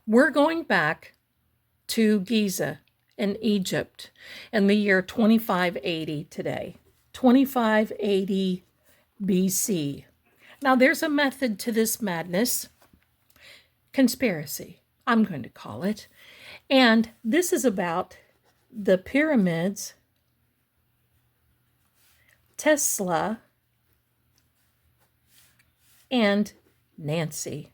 We're going back to Giza in Egypt in the year 2580 today, 2580 BC. Now, there's a method to this madness, conspiracy, I'm going to call it. And this is about the pyramids, Tesla, and Nancy.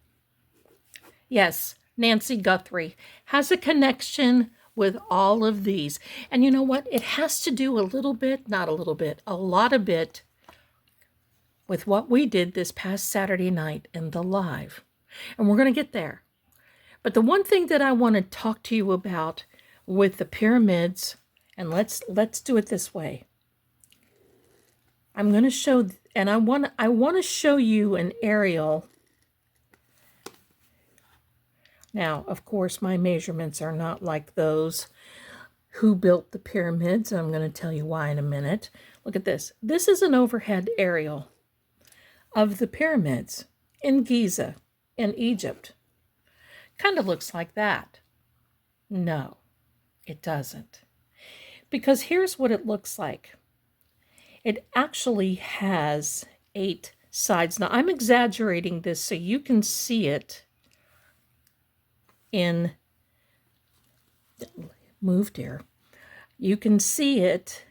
Yes, Nancy Guthrie has a connection with all of these. And you know what? It has to do a little bit, not a little bit, a lot of bit with what we did this past Saturday night in the live. And we're going to get there. But the one thing that I want to talk to you about with the pyramids, and let's do it this way. I'm going to show, and I want to show you an aerial. Now, of course, my measurements are not like those who built the pyramids. I'm going to tell you why in a minute. Look at this. This is an overhead aerial of the pyramids in Giza in Egypt. Kind of looks like that. No, it doesn't. Because here's what it looks like. It actually has 8 sides. Now, I'm exaggerating this so you can see it in, moved here. You can see it,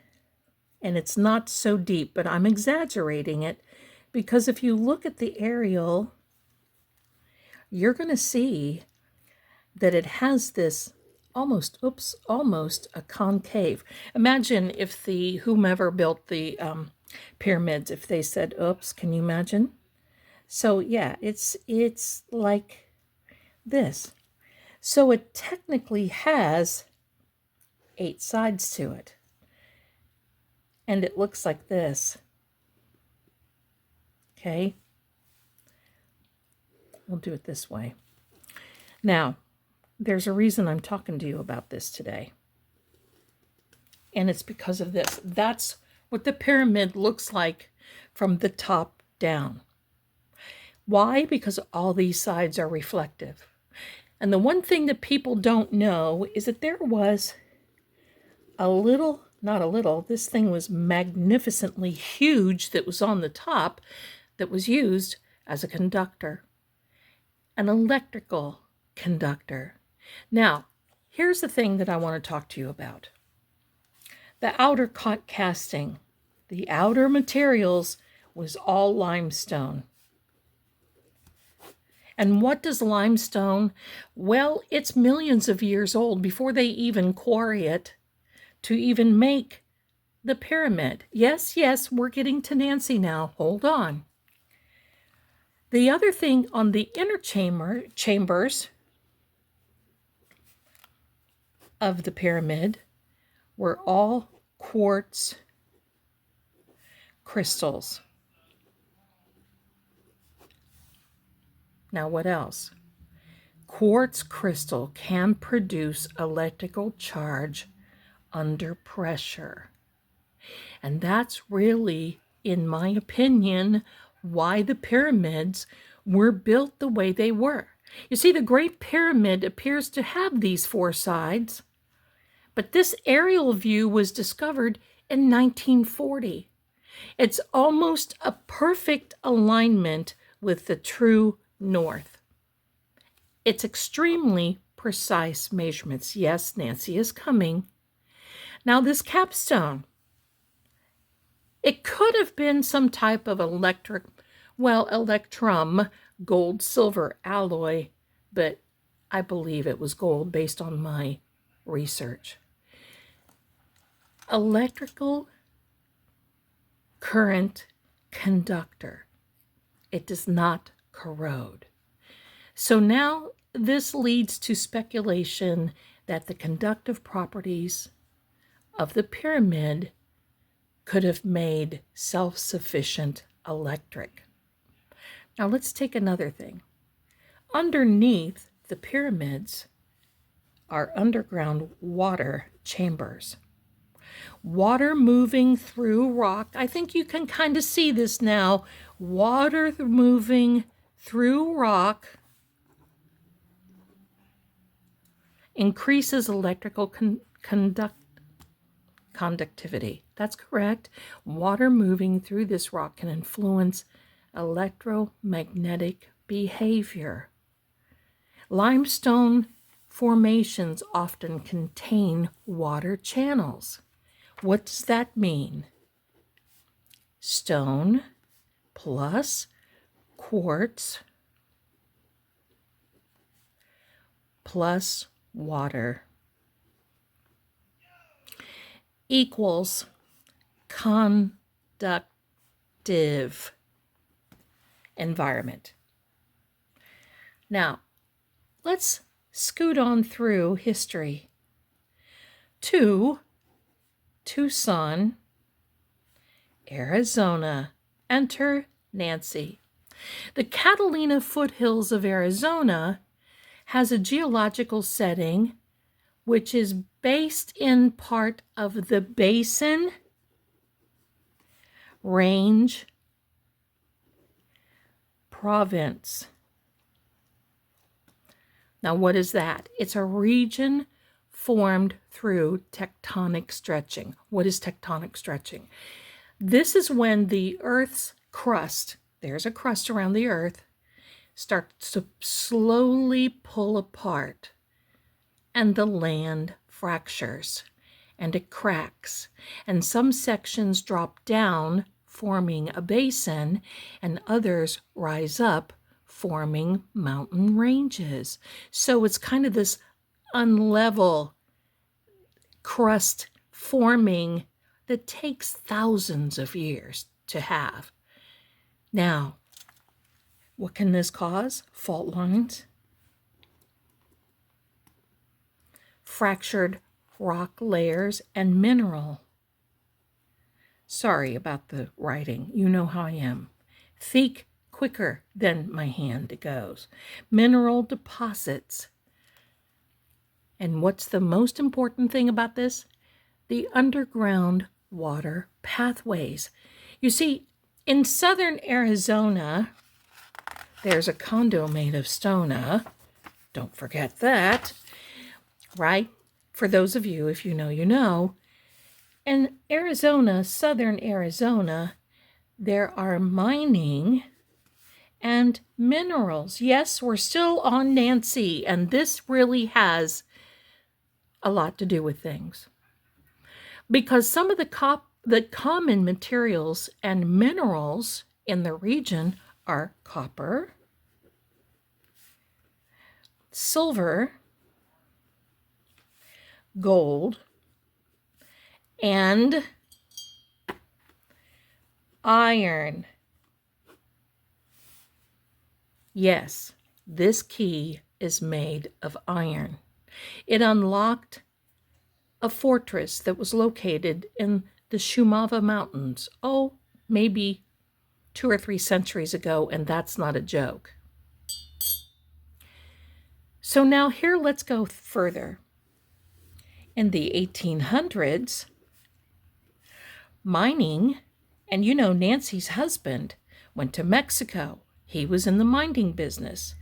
and it's not so deep, but I'm exaggerating it because if you look at the aerial, you're going to see that it has this almost a concave. Imagine if whomever built the pyramids, if they said, oops, can you imagine? So yeah, it's like this. So it technically has 8 sides to it. And it looks like this. Okay? We'll do it this way. Now, there's a reason I'm talking to you about this today. And it's because of this. That's what the pyramid looks like from the top down. Why? Because all these sides are reflective. And the one thing that people don't know is that there was this thing was magnificently huge that was on the top that was used as a conductor, an electrical conductor. Now, here's the thing that I want to talk to you about. The outer casting, the outer materials was all limestone. And what does limestone? Well, it's millions of years old before they even quarry it to even make the pyramid. Yes, we're getting to Nancy now. Hold on. The other thing on the inner chambers of the pyramid were all quartz crystals. Now, what else? Quartz crystal can produce electrical charge under pressure. And that's really, in my opinion, why the pyramids were built the way they were. You see, the Great Pyramid appears to have these 4 sides, but this aerial view was discovered in 1940. It's almost a perfect alignment with the true north. It's extremely precise measurements. Yes, Nancy is coming. Now, this capstone, it could have been some type of electrum, gold, silver alloy, but I believe it was gold based on my research. Electrical current conductor. It does not corrode. So now this leads to speculation that the conductive properties of the pyramid could have made self-sufficient electric. Now let's take another thing. Underneath the pyramids are underground water chambers. Water moving through rock. I think you can kind of see this now. Water moving through rock increases electrical conductivity. That's correct. Water moving through this rock can influence electromagnetic behavior. Limestone formations often contain water channels. What does that mean? Stone plus quartz plus water equals conductive environment. Now, let's scoot on through history to Tucson, Arizona. Enter Nancy. The Catalina foothills of Arizona has a geological setting which is based in part of the Basin Range Province. Now, what is that? It's a region formed through tectonic stretching. What is tectonic stretching? This is when the Earth's crust, there's a crust around the Earth, starts to slowly pull apart, and the land fractures and it cracks, and some sections drop down, forming a basin, and others rise up, forming mountain ranges. So it's kind of this unlevel crust forming that takes thousands of years to have. Now, what can this cause? Fault lines, fractured rock layers, and mineral. Sorry about the writing. You know how I am. Think quicker than my hand goes. Mineral deposits. And what's the most important thing about this? The underground water pathways. You see, in southern Arizona, there's a condo made of stona. Don't forget that, right? For those of you, if you know, you know. In Arizona, southern Arizona, there are mining and minerals. Yes, we're still on Nancy, and this really has a lot to do with things. Because some of the common materials and minerals in the region are copper, silver, gold, and iron. Yes, this key is made of iron. It unlocked a fortress that was located in the Shumava Mountains, maybe 2 or 3 centuries ago, and that's not a joke. So now here, let's go further. In the 1800s, mining, and you know Nancy's husband went to Mexico. He was in the mining business.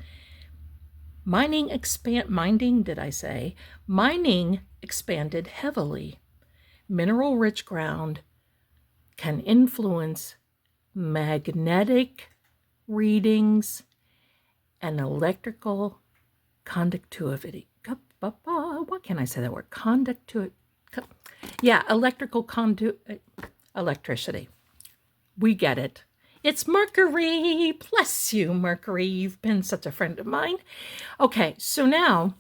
Mining expanded heavily. Mineral-rich ground can influence magnetic readings and electrical conductivity. What can I say that word? Electricity. We get it. It's Mercury. Bless you, Mercury. You've been such a friend of mine. Okay, so now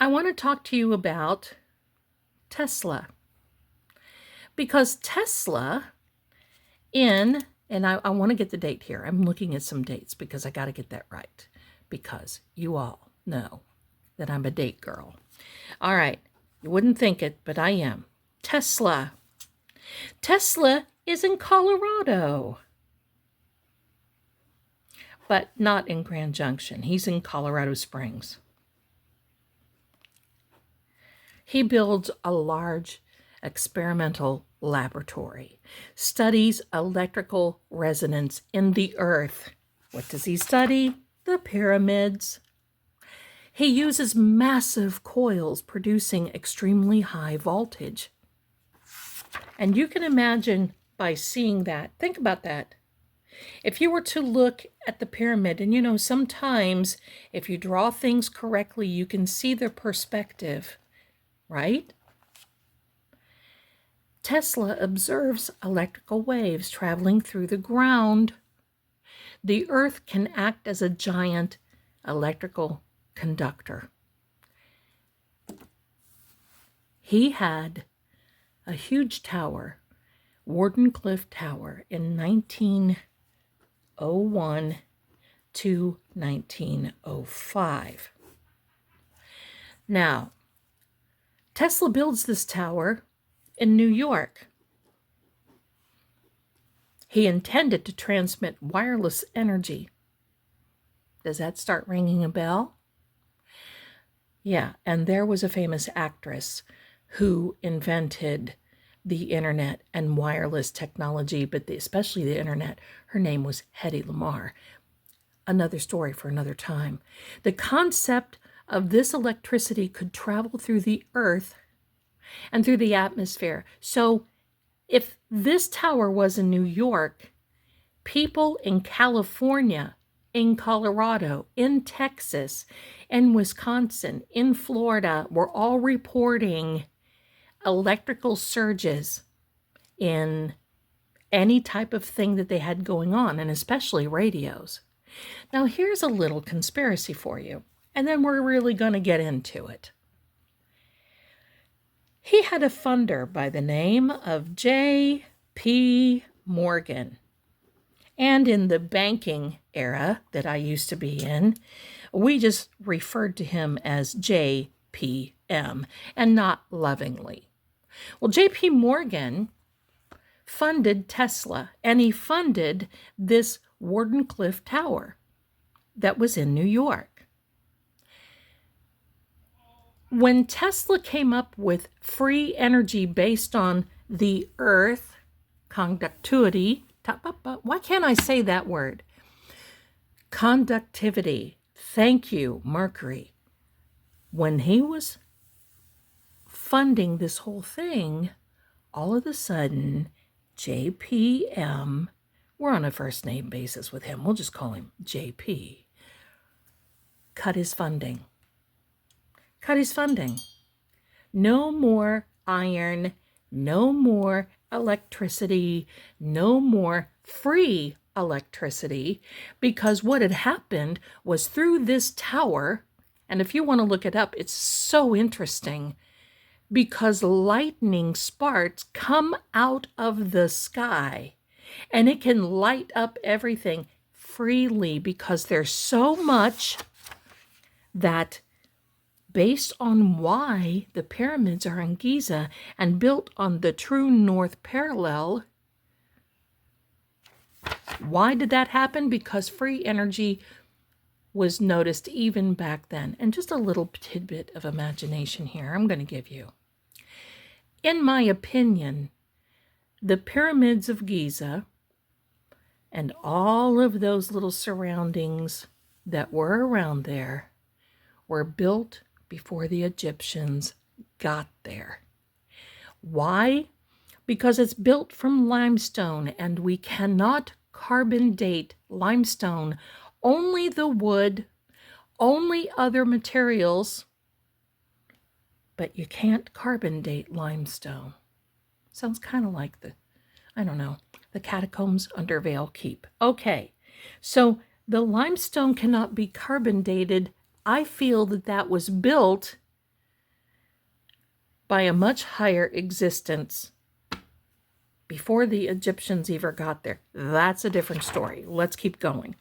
I want to talk to you about Tesla. Because Tesla and I want to get the date here. I'm looking at some dates because I got to get that right. Because you all know that I'm a date girl. All right, you wouldn't think it, but I am. Tesla is in Colorado, but not in Grand Junction. He's in Colorado Springs. He builds a large experimental laboratory, studies electrical resonance in the earth. What does he study? The pyramids. He uses massive coils producing extremely high voltage. And you can imagine by seeing that, think about that. If you were to look at the pyramid, and sometimes if you draw things correctly, you can see the perspective, right? Tesla observes electrical waves traveling through the ground. The earth can act as a giant electrical conductor. He had a huge tower, Wardenclyffe Tower, in 1901 to 1905. Now, Tesla builds this tower in New York. He intended to transmit wireless energy. Does that start ringing a bell? Yeah, and there was a famous actress who invented the internet and wireless technology, but especially the internet. Her name was Hedy Lamarr. Another story for another time. The concept of this electricity could travel through the earth and through the atmosphere. So if this tower was in New York, people in California, in Colorado, in Texas, in Wisconsin, in Florida were all reporting electrical surges in any type of thing that they had going on, and especially radios. Now, here's a little conspiracy for you, and then we're really going to get into it. He had a funder by the name of J.P. Morgan. And in the banking era that I used to be in, we just referred to him as JPM, and not lovingly. Well, J.P. Morgan funded Tesla, and he funded this Wardenclyffe Tower that was in New York. When Tesla came up with free energy based on the earth, conductivity, why can't I say that word? Conductivity. Thank you, Mercury. When he was funding this whole thing, all of a sudden, JPM, we're on a first name basis with him. We'll just call him JP. Cut his funding. No more iron, no more electricity, no more free electricity, because what had happened was through this tower, and if you want to look it up, it's so interesting, because lightning sparks come out of the sky and it can light up everything freely, because there's so much that, based on why the pyramids are in Giza and built on the true north parallel. Why did that happen? Because free energy was noticed even back then. And just a little tidbit of imagination here I'm going to give you. In my opinion, the pyramids of Giza and all of those little surroundings that were around there were built before the Egyptians got there. Why? Because it's built from limestone, and we cannot carbon date limestone. Only the wood, only other materials, but you can't carbon date limestone. Sounds kind of like the catacombs under Vale Keep. Okay, so the limestone cannot be carbon dated. I feel that was built by a much higher existence before the Egyptians even got there. That's a different story. Let's keep going.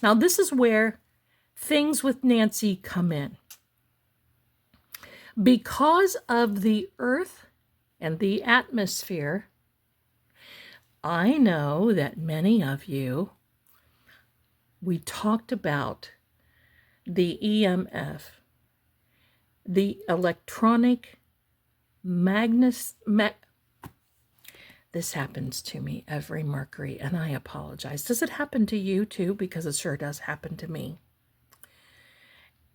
Now, this is where things with Nancy come in. Because of the earth and the atmosphere, I know that many of you, we talked about the EMF, the electronic This happens to me every Mercury, and I apologize. Does it happen to you too? Because it sure does happen to me.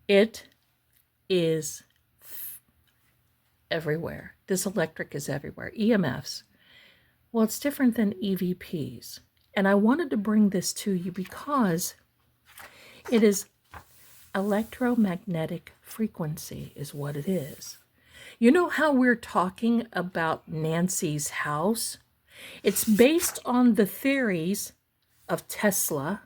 It is everywhere. This electric is everywhere. EMFs. Well, it's different than EVPs. And I wanted to bring this to you because it is electromagnetic frequency is what it is. You know how we're talking about Nancy's house? It's based on the theories of Tesla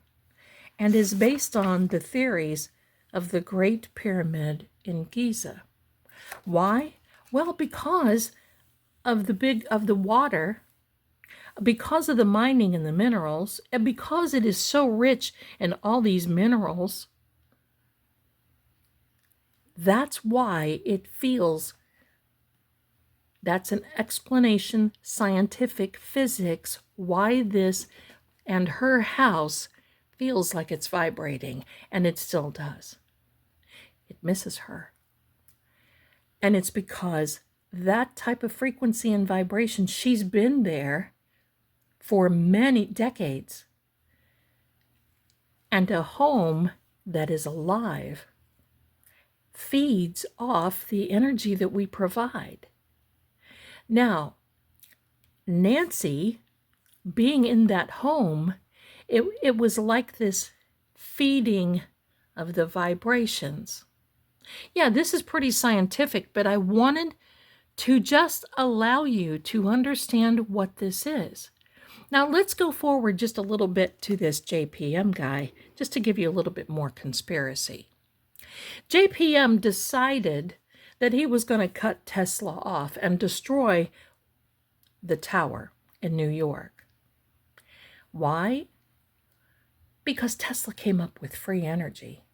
and is based on the theories of the Great Pyramid in Giza. Why? Well, because of the water, because of the mining and the minerals, and because it is so rich in all these minerals, that's why it feels, that's an explanation, scientific physics, why this and her house feels like it's vibrating, and it still does. It misses her. And it's because that type of frequency and vibration, she's been there for many decades. And a home that is alive feeds off the energy that we provide. Now, Nancy, being in that home, it was like this feeding of the vibrations. Yeah, this is pretty scientific, but I wanted to just allow you to understand what this is. Now, let's go forward just a little bit to this JPM guy, just to give you a little bit more conspiracy. JPM decided that he was going to cut Tesla off and destroy the tower in New York. Why? Because Tesla came up with free energy.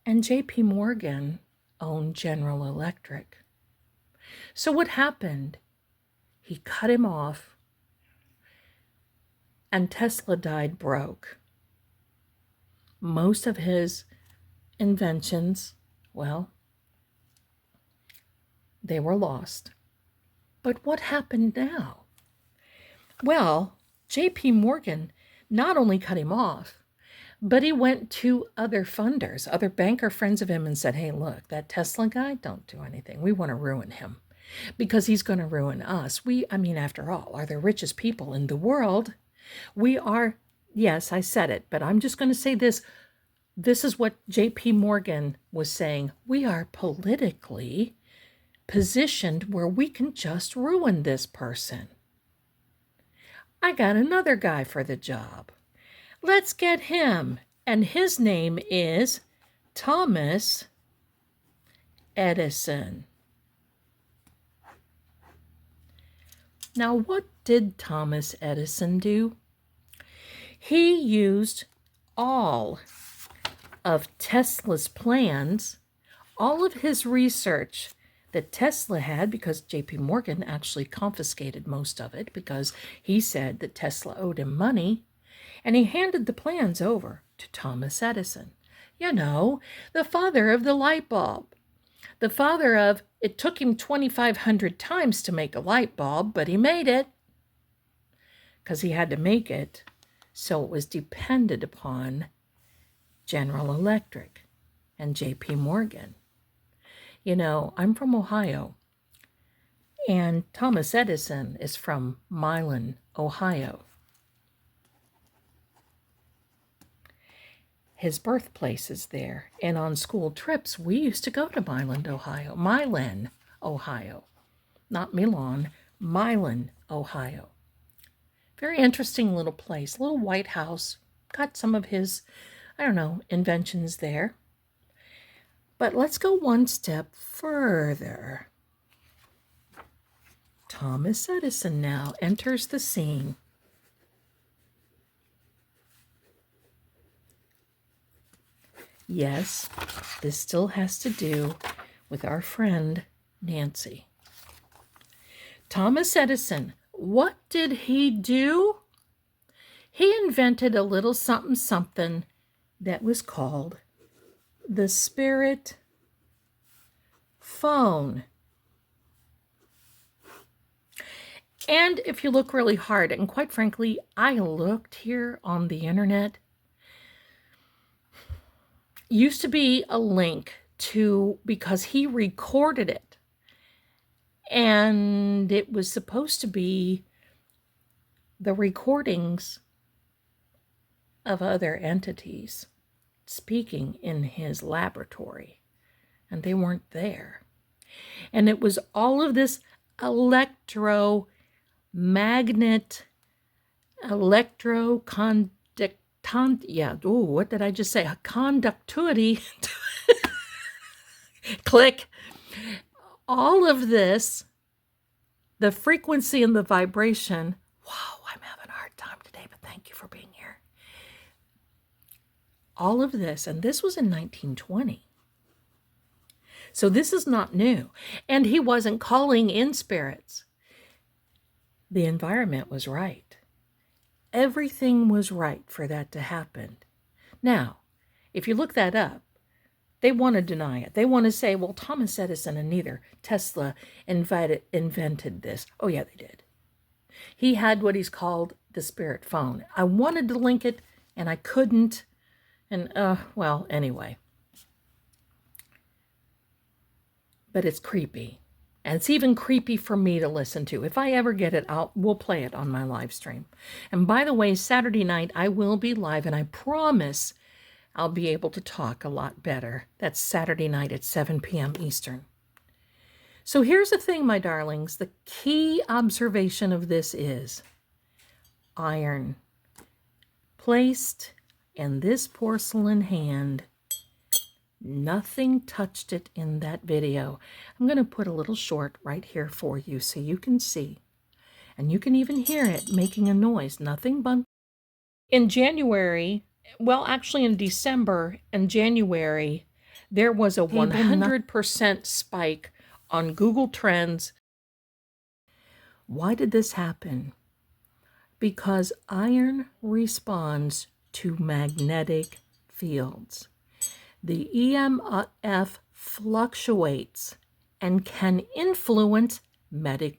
And JP Morgan owned General Electric. So what happened? He cut him off, and Tesla died broke. Most of his inventions, well, they were lost. But what happened now? Well, JP Morgan not only cut him off, but he went to other funders, other banker friends of him, and said, hey, look, that Tesla guy, don't do anything. We want to ruin him because he's going to ruin us. After all, are the richest people in the world. We are, yes, I said it, but I'm just going to say this. This is what JP Morgan was saying. We are politically positioned where we can just ruin this person. I got another guy for the job. Let's get him. And his name is Thomas Edison. Now, what did Thomas Edison do? He used all of Tesla's plans, all of his research that Tesla had, because JP Morgan actually confiscated most of it because he said that Tesla owed him money, and he handed the plans over to Thomas Edison. You know, the father of the light bulb. The father of, it took him 2,500 times to make a light bulb, but he made it because he had to make it. So it was dependent upon General Electric and JP Morgan. You know, I'm from Ohio, and Thomas Edison is from Milan, Ohio. His birthplace is there, and on school trips, we used to go to Milan, Ohio. Not Milan, Milan, Ohio. Very interesting little place, little white house. Got some of his, inventions there. But let's go one step further. Thomas Edison now enters the scene. Yes, this still has to do with our friend Nancy. Thomas Edison, what did he do? He invented a little something that was called the spirit phone. And if you look really hard, and quite frankly, I looked here on the internet, used to be a link to, because he recorded it, and it was supposed to be the recordings of other entities speaking in his laboratory, and they weren't there. And it was all of this electromagnet, what did I just say? Conductivity. Click. All of this, the frequency and the vibration. Wow, I'm having a hard time today, but thank you for being here. All of this, and this was in 1920. So this is not new. And he wasn't calling in spirits. The environment was right. Everything was right for that to happen. Now, if you look that up, they want to deny it. They want to say, well, Thomas Edison and neither Tesla invented this. Oh, yeah, they did. He had what he's called the spirit phone. I wanted to link it, and I couldn't. And, well, anyway. But it's creepy. And it's even creepy for me to listen to. If I ever get it, we'll play it on my live stream. And by the way, Saturday night, I will be live, and I promise I'll be able to talk a lot better. That's Saturday night at 7 p.m. Eastern. So here's the thing, my darlings. The key observation of this is iron placed in this porcelain hand. Nothing touched it in that video. I'm going to put a little short right here for you so you can see. And you can even hear it making a noise. Nothing but in January, well, actually in December and January, there was a 100% spike on Google Trends. Why did this happen? Because iron responds to magnetic fields. The EMF fluctuates and can influence metal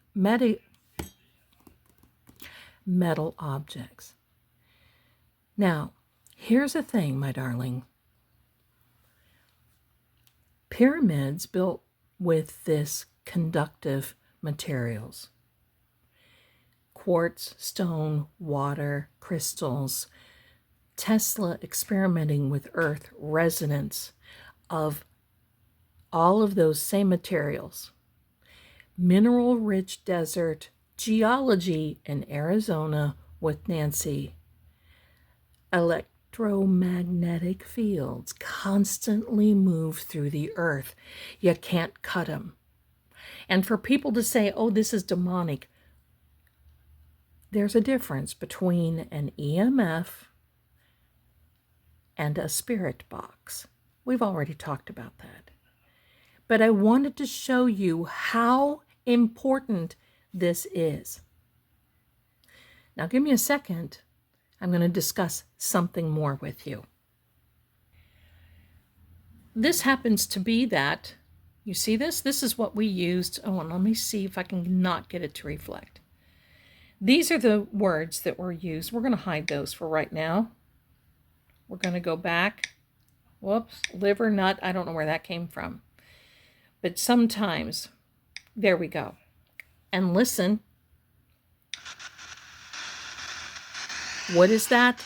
objects. Now, here's the thing, my darling. Pyramids built with this conductive materials. Quartz, stone, water, crystals. Tesla experimenting with earth resonance of all of those same materials. Mineral-rich desert, geology in Arizona with Nancy. Electromagnetic fields constantly move through the earth. You can't cut them. And for people to say, oh, this is demonic, there's a difference between an EMF and a spirit box. We've already talked about that. But I wanted to show you how important this is. Now give me a second. I'm going to discuss something more with you. This happens to be that, you see this? This is what we used. Oh, and let me see if I can not get it to reflect. These are the words that were used. We're going to hide those for right now. We're going to go back. Whoops, liver nut. I don't know where that came from. But sometimes, there we go. And listen. What is that?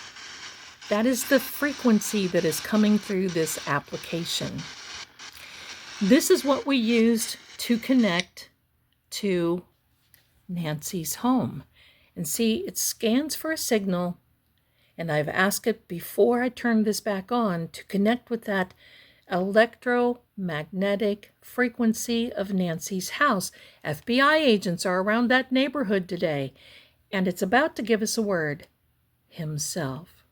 That is the frequency that is coming through this application. This is what we used to connect to Nancy's home. And see, it scans for a signal. And I've asked it before I turn this back on to connect with that electromagnetic frequency of Nancy's house. FBI agents are around that neighborhood today, and it's about to give us a word, himself.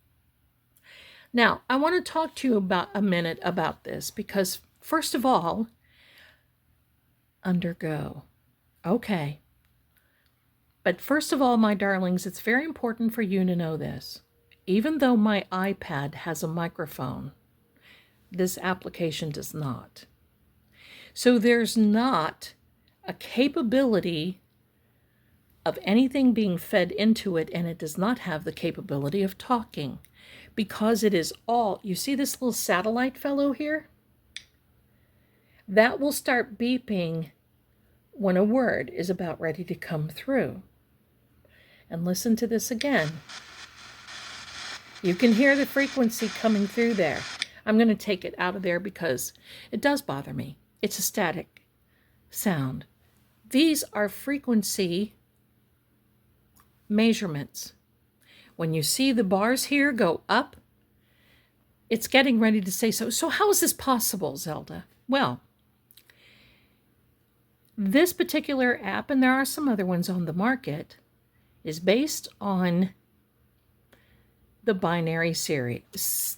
Now, I want to talk to you about a minute about this because, first of all, undergo. Okay. But first of all, my darlings, it's very important for you to know this. Even though my iPad has a microphone, this application does not. So there's not a capability of anything being fed into it, and it does not have the capability of talking because it is all, you see this little satellite fellow here? That will start beeping when a word is about ready to come through. And listen to this again. You can hear the frequency coming through there. I'm going to take it out of there because it does bother me. It's a static sound. These are frequency measurements. When you see the bars here go up, it's getting ready to say so. So how is this possible, Zelda? Well, this particular app, and there are some other ones on the market, is based on the binary systems,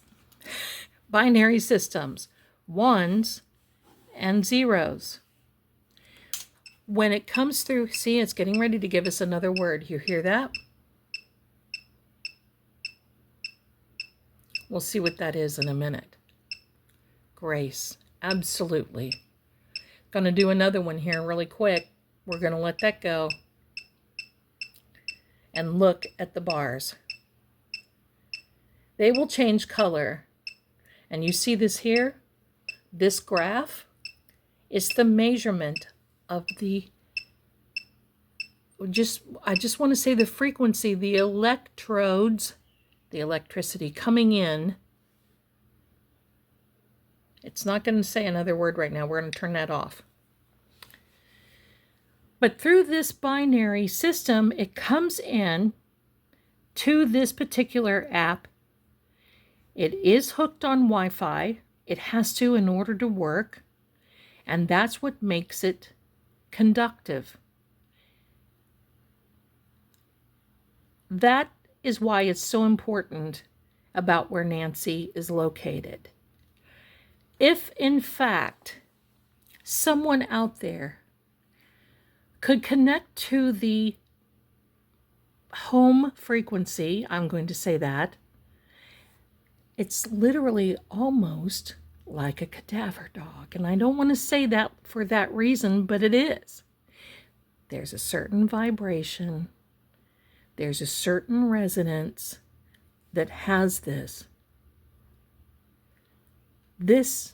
ones and zeros. When it comes through, see, it's getting ready to give us another word. You hear that? We'll see what that is in a minute. Grace, absolutely. Going to do another one here really quick. We're going to let that go and look at the bars. They will change color. And you see this here? This graph is the measurement of the, I just want to say the frequency, the electrodes, the electricity coming in. It's not going to say another word right now. We're going to turn that off. But through this binary system, it comes in to this particular app. It is hooked on Wi-Fi. It has to in order to work. And that's what makes it conductive. That is why it's so important about where Nancy is located. If, in fact, someone out there could connect to the home frequency, I'm going to say that, it's literally almost like a cadaver dog. And I don't want to say that for that reason, but it is. There's a certain vibration. There's a certain resonance that has this. This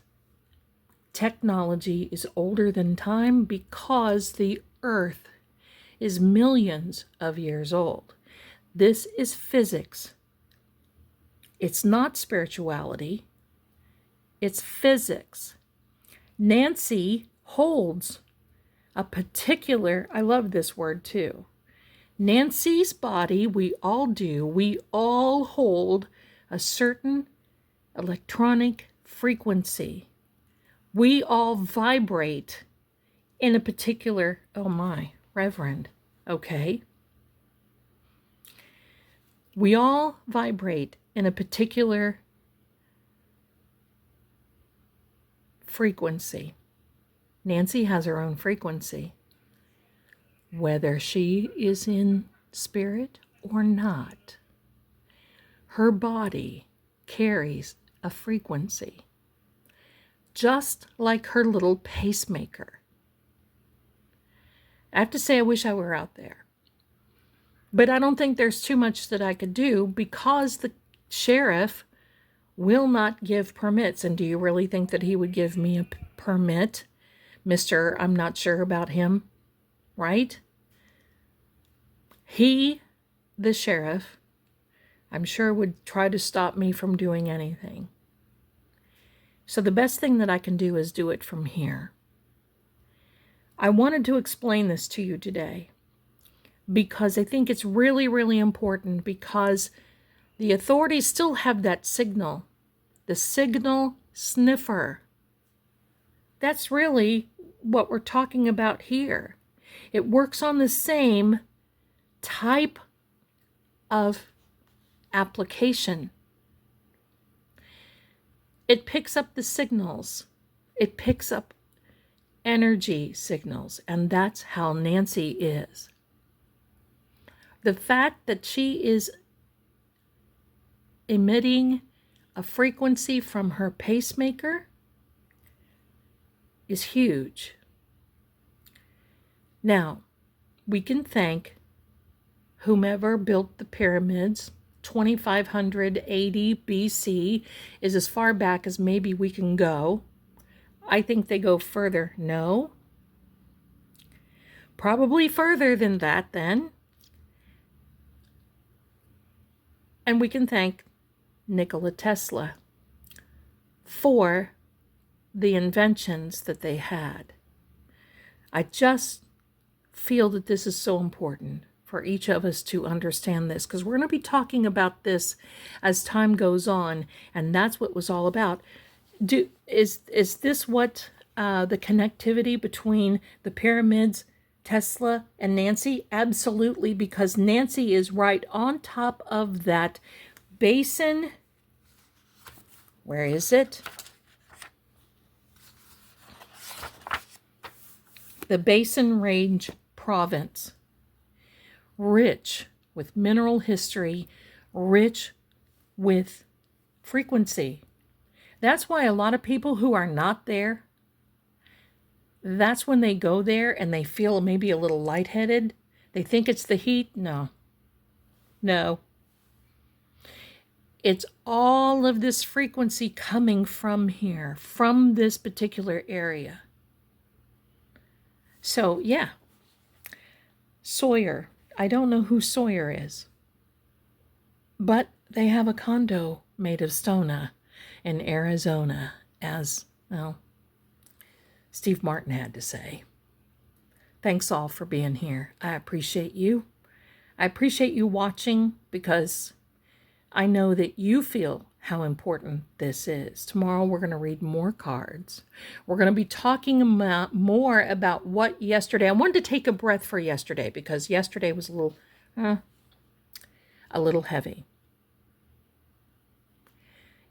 technology is older than time because the Earth is millions of years old. This is physics. It's not spirituality. It's physics. Nancy holds a particular, I love this word too. Nancy's body, we all do, we all hold a certain electronic frequency. We all vibrate in a particular, oh my, Reverend, okay? We all vibrate in a particular frequency. Nancy has her own frequency, whether she is in spirit or not. Her body carries a frequency, just like her little pacemaker. I have to say, I wish I were out there. But I don't think there's too much that I could do because the sheriff will not give permits. And do you really think that he would give me a permit? Mr. I'm not sure about him, right? He, the sheriff, I'm sure would try to stop me from doing anything. So the best thing that I can do is do it from here. I wanted to explain this to you today because I think it's really, really important because the authorities still have that signal, the signal sniffer. That's really what we're talking about here. It works on the same type of application. It picks up the signals. It picks up energy signals, and that's how Nancy is. The fact that she is emitting a frequency from her pacemaker is huge. Now, we can thank whomever built the pyramids, 2580 BC is as far back as maybe we can go. I think they go further. No. Probably further than that then. And we can thank Nikola Tesla for the inventions that they had. I just feel that this is so important for each of us to understand this, because we're going to be talking about this as time goes on, and that's what it was all about. Is this what the connectivity between the pyramids, Tesla, and Nancy? Absolutely, because Nancy is right on top of that basin. Where is it? The Basin Range province. Rich with mineral history, rich with frequency. That's why a lot of people who are not there, that's when they go there and they feel maybe a little lightheaded. They think it's the heat. No. No. It's all of this frequency coming from here, from this particular area. So, yeah. Sawyer. I don't know who Sawyer is. But they have a condo made of stona in Arizona, as, well, Steve Martin had to say. Thanks all for being here. I appreciate you. I appreciate you watching, because I know that you feel how important this is. Tomorrow we're going to read more cards. We're going to be talking more about what yesterday. I wanted to take a breath for yesterday, because yesterday was a little heavy.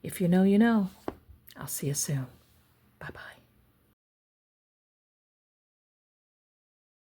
If you know, you know. I'll see you soon. Bye-bye.